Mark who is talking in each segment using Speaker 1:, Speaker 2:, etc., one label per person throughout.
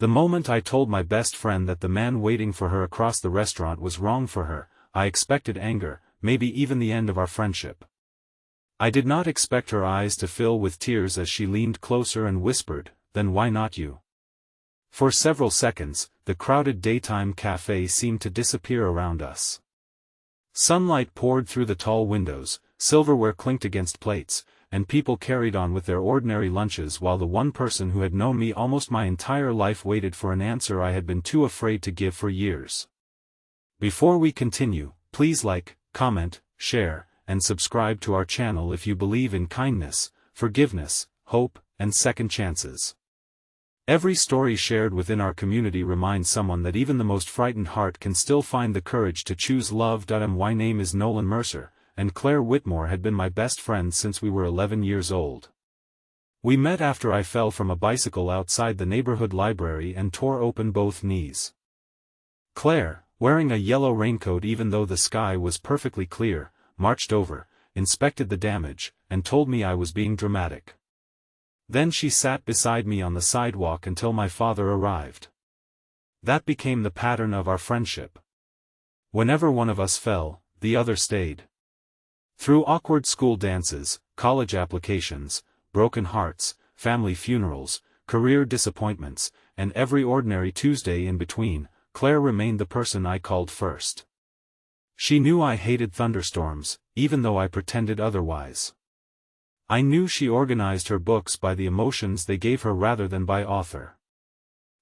Speaker 1: The moment I told my best friend that the man waiting for her across the restaurant was wrong for her, I expected anger, maybe even the end of our friendship. I did not expect her eyes to fill with tears as she leaned closer and whispered, "Then why not you?" For several seconds, the crowded daytime cafe seemed to disappear around us. Sunlight poured through the tall windows, silverware clinked against plates, and people carried on with their ordinary lunches while the one person who had known me almost my entire life waited for an answer I had been too afraid to give for years. Before we continue, please like, comment, share, and subscribe to our channel if you believe in kindness, forgiveness, hope, and second chances. Every story shared within our community reminds someone that even the most frightened heart can still find the courage to choose love. My name is Nolan Mercer, and Claire Whitmore had been my best friend since we were 11 years old. We met after I fell from a bicycle outside the neighborhood library and tore open both knees. Claire, wearing a yellow raincoat even though the sky was perfectly clear, marched over, inspected the damage, and told me I was being dramatic. Then she sat beside me on the sidewalk until my father arrived. That became the pattern of our friendship. Whenever one of us fell, the other stayed. Through awkward school dances, college applications, broken hearts, family funerals, career disappointments, and every ordinary Tuesday in between, Claire remained the person I called first. She knew I hated thunderstorms, even though I pretended otherwise. I knew she organized her books by the emotions they gave her rather than by author.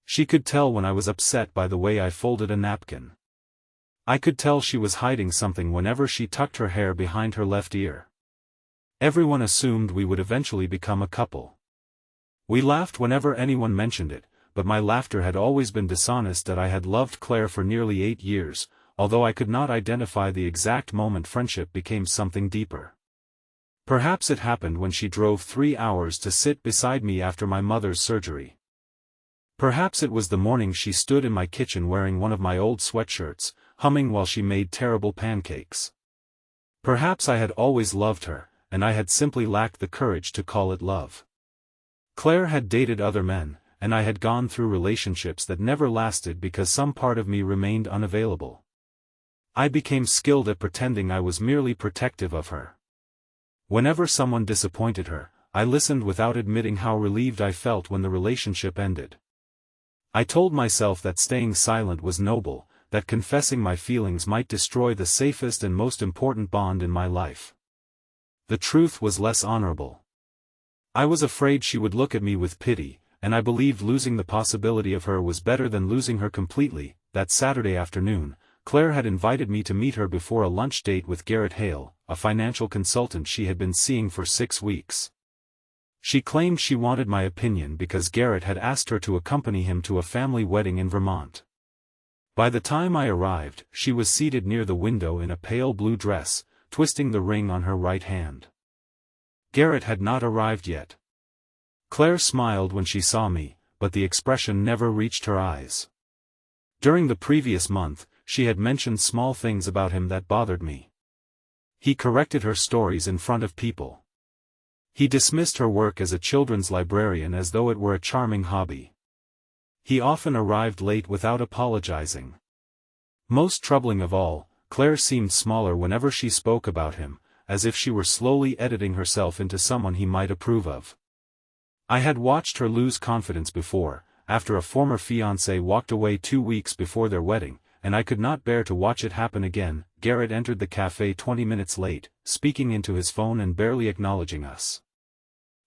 Speaker 1: She could tell when I was upset by the way I folded a napkin. I could tell she was hiding something whenever she tucked her hair behind her left ear. Everyone assumed we would eventually become a couple. We laughed whenever anyone mentioned it, but my laughter had always been dishonest that I had loved Claire for nearly 8 years, although I could not identify the exact moment friendship became something deeper. Perhaps it happened when she drove 3 hours to sit beside me after my mother's surgery. Perhaps it was the morning she stood in my kitchen wearing one of my old sweatshirts, humming while she made terrible pancakes. Perhaps I had always loved her, and I had simply lacked the courage to call it love. Claire had dated other men, and I had gone through relationships that never lasted because some part of me remained unavailable. I became skilled at pretending I was merely protective of her. Whenever someone disappointed her, I listened without admitting how relieved I felt when the relationship ended. I told myself that staying silent was noble, that confessing my feelings might destroy the safest and most important bond in my life. The truth was less honorable. I was afraid she would look at me with pity, and I believed losing the possibility of her was better than losing her completely. That Saturday afternoon, Claire had invited me to meet her before a lunch date with Garrett Hale, a financial consultant she had been seeing for 6 weeks. She claimed she wanted my opinion because Garrett had asked her to accompany him to a family wedding in Vermont. By the time I arrived, she was seated near the window in a pale blue dress, twisting the ring on her right hand. Garrett had not arrived yet. Claire smiled when she saw me, but the expression never reached her eyes. During the previous month, she had mentioned small things about him that bothered me. He corrected her stories in front of people. He dismissed her work as a children's librarian as though it were a charming hobby. He often arrived late without apologizing. Most troubling of all, Claire seemed smaller whenever she spoke about him, as if she were slowly editing herself into someone he might approve of. I had watched her lose confidence before, after a former fiancé walked away 2 weeks before their wedding, and I could not bear to watch it happen again. Garrett entered the cafe 20 minutes late, speaking into his phone and barely acknowledging us.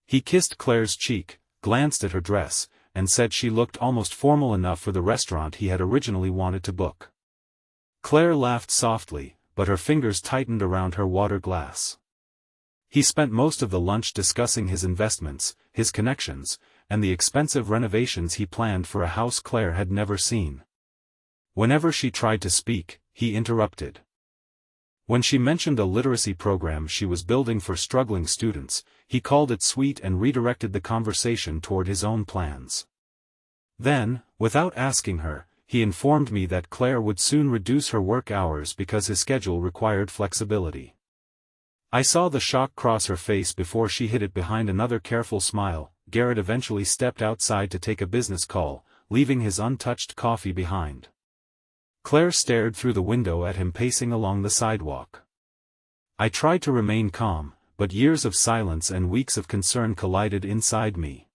Speaker 1: He kissed Claire's cheek, glanced at her dress, and said she looked almost formal enough for the restaurant he had originally wanted to book. Claire laughed softly, but her fingers tightened around her water glass. He spent most of the lunch discussing his investments, his connections, and the expensive renovations he planned for a house Claire had never seen. Whenever she tried to speak, he interrupted. When she mentioned a literacy program she was building for struggling students, he called it sweet and redirected the conversation toward his own plans. Then, without asking her, he informed me that Claire would soon reduce her work hours because his schedule required flexibility. I saw the shock cross her face before she hid it behind another careful smile. Garrett eventually stepped outside to take a business call, leaving his untouched coffee behind. Claire stared through the window at him pacing along the sidewalk. I tried to remain calm, but years of silence and weeks of concern collided inside me.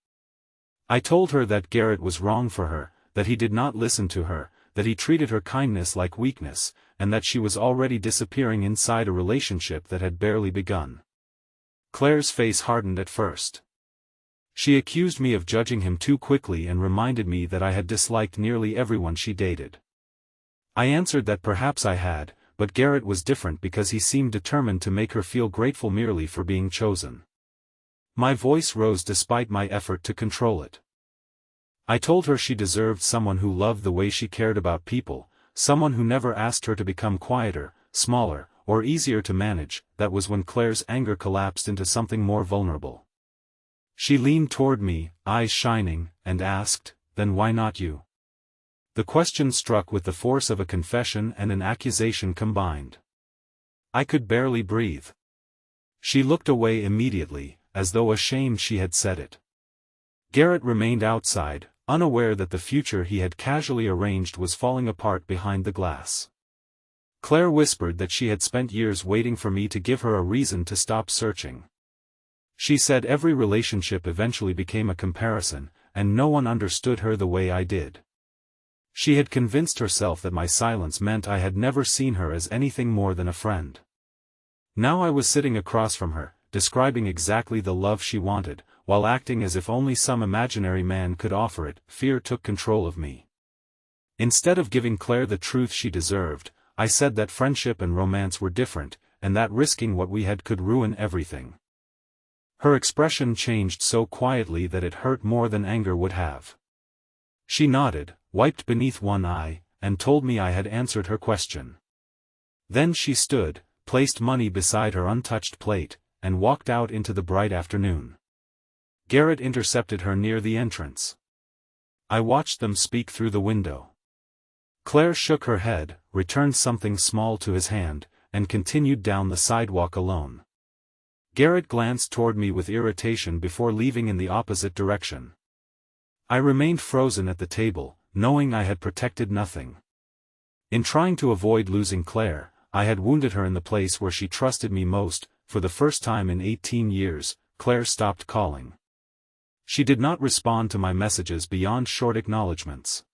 Speaker 1: I told her that Garrett was wrong for her, that he did not listen to her, that he treated her kindness like weakness, and that she was already disappearing inside a relationship that had barely begun. Claire's face hardened at first. She accused me of judging him too quickly and reminded me that I had disliked nearly everyone she dated. I answered that perhaps I had, but Garrett was different because he seemed determined to make her feel grateful merely for being chosen. My voice rose despite my effort to control it. I told her she deserved someone who loved the way she cared about people, someone who never asked her to become quieter, smaller, or easier to manage. That was when Claire's anger collapsed into something more vulnerable. She leaned toward me, eyes shining, and asked, "Then why not you?" The question struck with the force of a confession and an accusation combined. I could barely breathe. She looked away immediately, as though ashamed she had said it. Garrett remained outside, unaware that the future he had casually arranged was falling apart behind the glass. Claire whispered that she had spent years waiting for me to give her a reason to stop searching. She said every relationship eventually became a comparison, and no one understood her the way I did. She had convinced herself that my silence meant I had never seen her as anything more than a friend. Now I was sitting across from her, describing exactly the love she wanted, while acting as if only some imaginary man could offer it. Fear took control of me. Instead of giving Claire the truth she deserved, I said that friendship and romance were different, and that risking what we had could ruin everything. Her expression changed so quietly that it hurt more than anger would have. She nodded, wiped beneath one eye, and told me I had answered her question. Then she stood, placed money beside her untouched plate, and walked out into the bright afternoon. Garrett intercepted her near the entrance. I watched them speak through the window. Claire shook her head, returned something small to his hand, and continued down the sidewalk alone. Garrett glanced toward me with irritation before leaving in the opposite direction. I remained frozen at the table, knowing I had protected nothing. In trying to avoid losing Claire, I had wounded her in the place where she trusted me most. For the first time in 18 years, Claire stopped calling. She did not respond to my messages beyond short acknowledgments.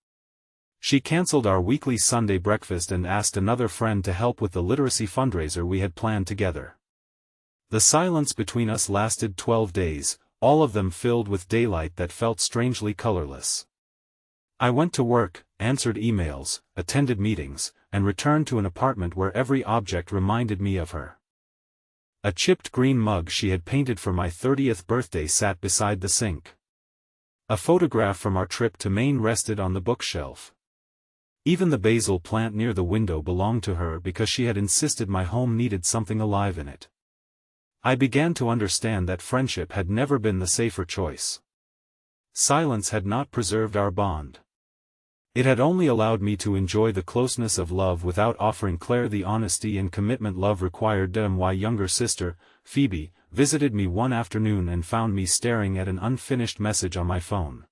Speaker 1: She canceled our weekly Sunday breakfast and asked another friend to help with the literacy fundraiser we had planned together. The silence between us lasted 12 days, all of them filled with daylight that felt strangely colorless. I went to work, answered emails, attended meetings, and returned to an apartment where every object reminded me of her. A chipped green mug she had painted for my 30th birthday sat beside the sink. A photograph from our trip to Maine rested on the bookshelf. Even the basil plant near the window belonged to her because she had insisted my home needed something alive in it. I began to understand that friendship had never been the safer choice. Silence had not preserved our bond. It had only allowed me to enjoy the closeness of love without offering Claire the honesty and commitment love required. My younger sister, Phoebe, visited me one afternoon and found me staring at an unfinished message on my phone.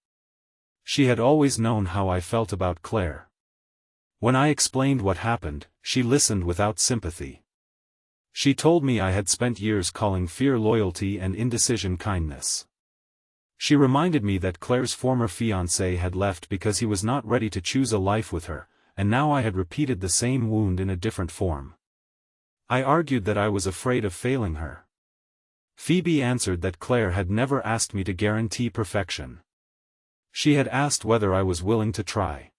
Speaker 1: She had always known how I felt about Claire. When I explained what happened, she listened without sympathy. She told me I had spent years calling fear loyalty and indecision kindness. She reminded me that Claire's former fiancé had left because he was not ready to choose a life with her, and now I had repeated the same wound in a different form. I argued that I was afraid of failing her. Phoebe answered that Claire had never asked me to guarantee perfection. She had asked whether I was willing to try.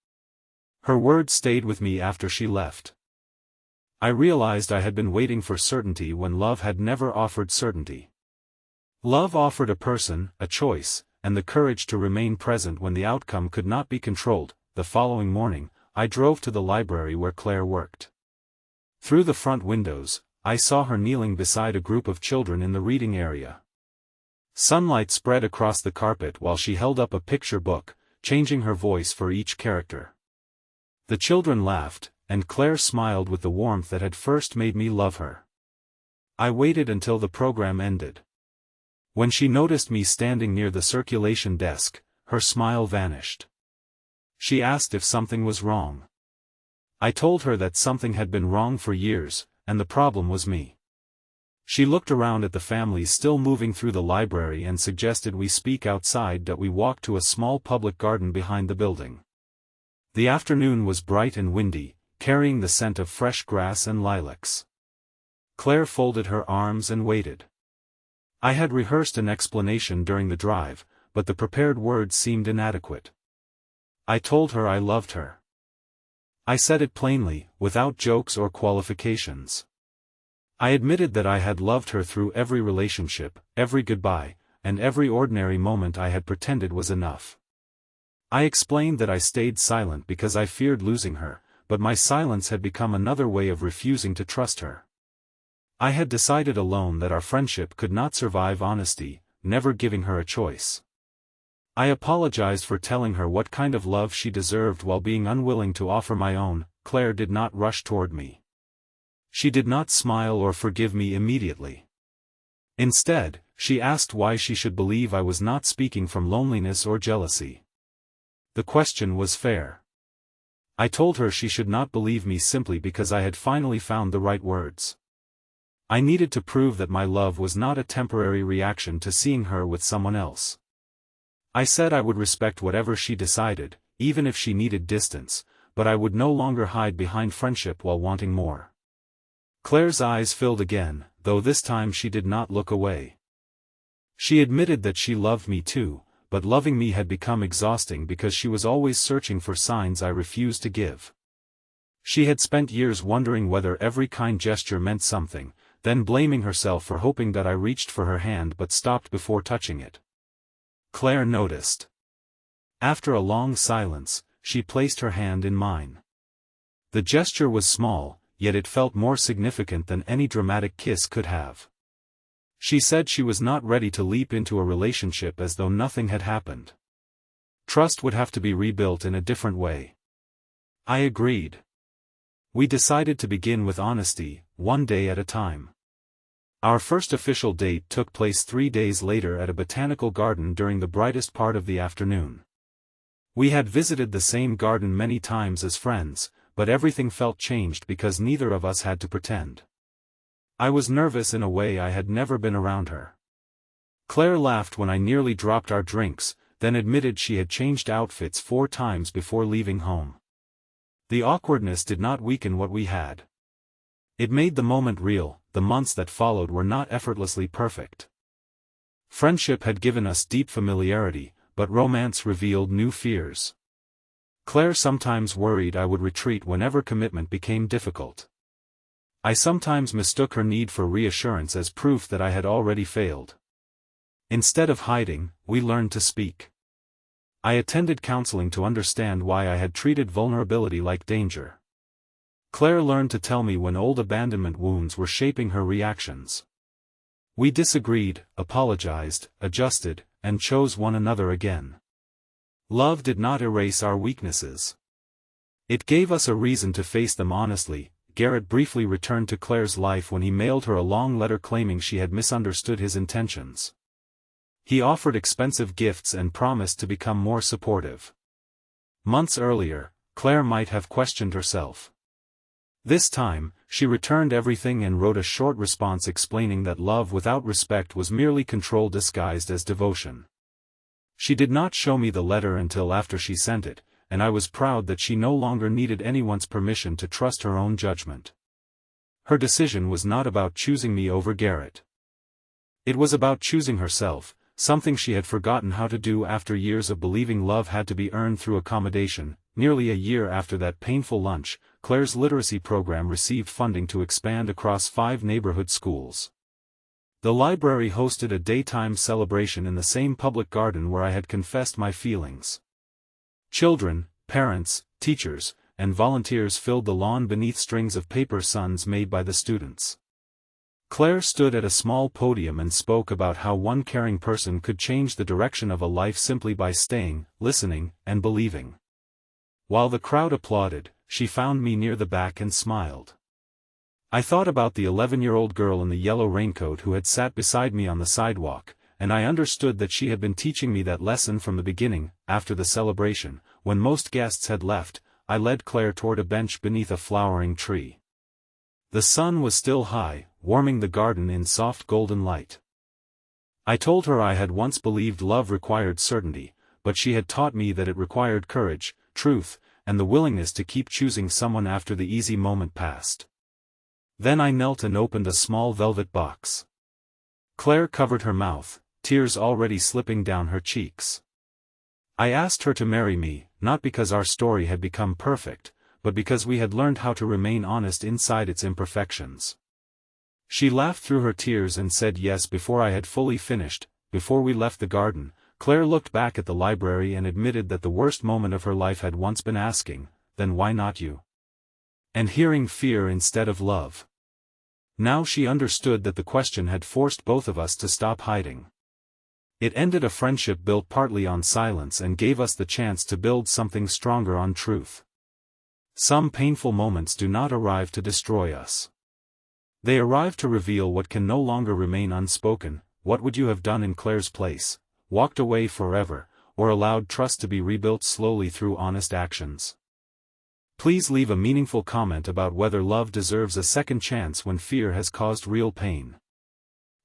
Speaker 1: Her words stayed with me after she left. I realized I had been waiting for certainty when love had never offered certainty. Love offered a person, a choice, and the courage to remain present when the outcome could not be controlled. The following morning, I drove to the library where Claire worked. Through the front windows, I saw her kneeling beside a group of children in the reading area. Sunlight spread across the carpet while she held up a picture book, changing her voice for each character. The children laughed, and Claire smiled with the warmth that had first made me love her. I waited until the program ended. When she noticed me standing near the circulation desk, her smile vanished. She asked if something was wrong. I told her that something had been wrong for years, and the problem was me. She looked around at the families still moving through the library and suggested we speak outside, that we walk to a small public garden behind the building. The afternoon was bright and windy, carrying the scent of fresh grass and lilacs. Claire folded her arms and waited. I had rehearsed an explanation during the drive, but the prepared words seemed inadequate. I told her I loved her. I said it plainly, without jokes or qualifications. I admitted that I had loved her through every relationship, every goodbye, and every ordinary moment I had pretended was enough. I explained that I stayed silent because I feared losing her, but my silence had become another way of refusing to trust her. I had decided alone that our friendship could not survive honesty, never giving her a choice. I apologized for telling her what kind of love she deserved while being unwilling to offer my own. Claire did not rush toward me. She did not smile or forgive me immediately. Instead, she asked why she should believe I was not speaking from loneliness or jealousy. The question was fair. I told her she should not believe me simply because I had finally found the right words. I needed to prove that my love was not a temporary reaction to seeing her with someone else. I said I would respect whatever she decided, even if she needed distance, but I would no longer hide behind friendship while wanting more. Claire's eyes filled again, though this time she did not look away. She admitted that she loved me too, but loving me had become exhausting because she was always searching for signs I refused to give. She had spent years wondering whether every kind gesture meant something, then blaming herself for hoping that I reached for her hand but stopped before touching it. Claire noticed. After a long silence, she placed her hand in mine. The gesture was small, yet it felt more significant than any dramatic kiss could have. She said she was not ready to leap into a relationship as though nothing had happened. Trust would have to be rebuilt in a different way. I agreed. We decided to begin with honesty, one day at a time. Our first official date took place 3 days later at a botanical garden during the brightest part of the afternoon. We had visited the same garden many times as friends, but everything felt changed because neither of us had to pretend. I was nervous in a way I had never been around her. Claire laughed when I nearly dropped our drinks, then admitted she had changed outfits 4 times before leaving home. The awkwardness did not weaken what we had. It made the moment real. The months that followed were not effortlessly perfect. Friendship had given us deep familiarity, but romance revealed new fears. Claire sometimes worried I would retreat whenever commitment became difficult. I sometimes mistook her need for reassurance as proof that I had already failed. Instead of hiding, we learned to speak. I attended counseling to understand why I had treated vulnerability like danger. Claire learned to tell me when old abandonment wounds were shaping her reactions. We disagreed, apologized, adjusted, and chose one another again. Love did not erase our weaknesses. It gave us a reason to face them honestly. Garrett briefly returned to Claire's life when he mailed her a long letter claiming she had misunderstood his intentions. He offered expensive gifts and promised to become more supportive. Months earlier, Claire might have questioned herself. This time, she returned everything and wrote a short response explaining that love without respect was merely control disguised as devotion. She did not show me the letter until after she sent it, and I was proud that she no longer needed anyone's permission to trust her own judgment. Her decision was not about choosing me over Garrett. It was about choosing herself, something she had forgotten how to do after years of believing love had to be earned through accommodation. Nearly a year after that painful lunch, Claire's literacy program received funding to expand across 5 neighborhood schools. The library hosted a daytime celebration in the same public garden where I had confessed my feelings. Children, parents, teachers, and volunteers filled the lawn beneath strings of paper suns made by the students. Claire stood at a small podium and spoke about how one caring person could change the direction of a life simply by staying, listening, and believing. While the crowd applauded, she found me near the back and smiled. I thought about the 11-year-old girl in the yellow raincoat who had sat beside me on the sidewalk, and I understood that she had been teaching me that lesson from the beginning. After the celebration, when most guests had left, I led Claire toward a bench beneath a flowering tree. The sun was still high, warming the garden in soft golden light. I told her I had once believed love required certainty, but she had taught me that it required courage, truth, and the willingness to keep choosing someone after the easy moment passed. Then I knelt and opened a small velvet box. Claire covered her mouth, tears already slipping down her cheeks. I asked her to marry me, not because our story had become perfect, but because we had learned how to remain honest inside its imperfections. She laughed through her tears and said yes before I had fully finished. Before we left the garden, Claire looked back at the library and admitted that the worst moment of her life had once been asking, "Then why not you?" and hearing fear instead of love. Now she understood that the question had forced both of us to stop hiding. It ended a friendship built partly on silence and gave us the chance to build something stronger on truth. Some painful moments do not arrive to destroy us. They arrive to reveal what can no longer remain unspoken. What would you have done in Claire's place? Walked away forever, or allowed trust to be rebuilt slowly through honest actions? Please leave a meaningful comment about whether love deserves a second chance when fear has caused real pain.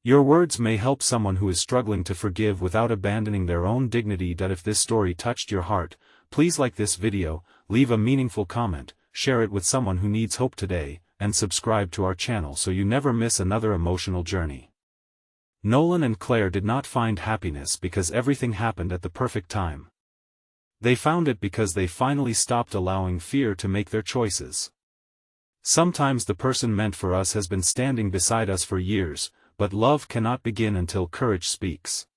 Speaker 1: Your words may help someone who is struggling to forgive without abandoning their own dignity. If this story touched your heart, please like this video, leave a meaningful comment, share it with someone who needs hope today, and subscribe to our channel so you never miss another emotional journey. Nolan and Claire did not find happiness because everything happened at the perfect time. They found it because they finally stopped allowing fear to make their choices. Sometimes the person meant for us has been standing beside us for years, but love cannot begin until courage speaks.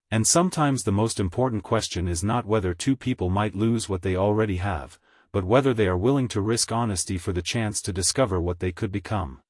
Speaker 1: And sometimes the most important question is not whether two people might lose what they already have, but whether they are willing to risk honesty for the chance to discover what they could become.